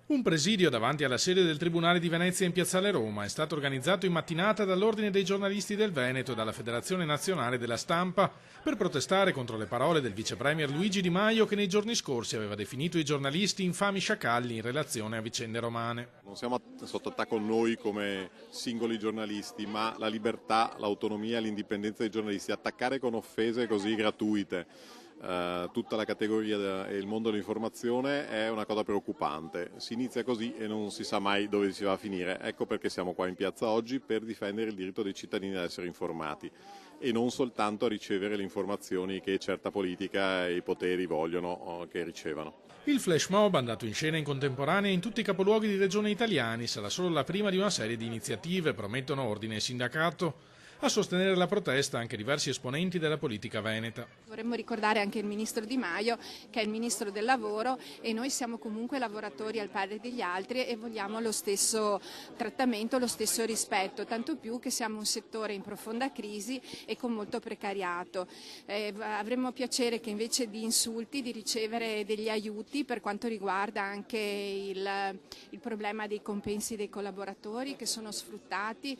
Un presidio davanti alla sede del Tribunale di Venezia in Piazzale Roma è stato organizzato in mattinata dall'Ordine dei giornalisti del Veneto e dalla Federazione Nazionale della Stampa per protestare contro le parole del vice premier Luigi Di Maio, che nei giorni scorsi aveva definito i giornalisti infami sciacalli in relazione a vicende romane. Non siamo sotto attacco noi come singoli giornalisti, ma la libertà, l'autonomia, l'indipendenza dei giornalisti. Attaccare con offese così gratuite tutta la categoria e il mondo dell'informazione è una cosa preoccupante. Si inizia così e non si sa mai dove si va a finire. Ecco perché siamo qua in piazza oggi, per difendere il diritto dei cittadini ad essere informati e non soltanto a ricevere le informazioni che certa politica e i poteri vogliono che ricevano. Il flash mob, andato in scena in contemporanea in tutti i capoluoghi di regione italiani, sarà solo la prima di una serie di iniziative, promettono ordine e sindacato. A sostenere la protesta anche diversi esponenti della politica veneta. Vorremmo ricordare anche il ministro Di Maio, che è il ministro del lavoro, e noi siamo comunque lavoratori al pari degli altri e vogliamo lo stesso trattamento, lo stesso rispetto, tanto più che siamo un settore in profonda crisi e con molto precariato. Avremmo piacere che invece di insulti di ricevere degli aiuti per quanto riguarda anche il problema dei compensi dei collaboratori che sono sfruttati.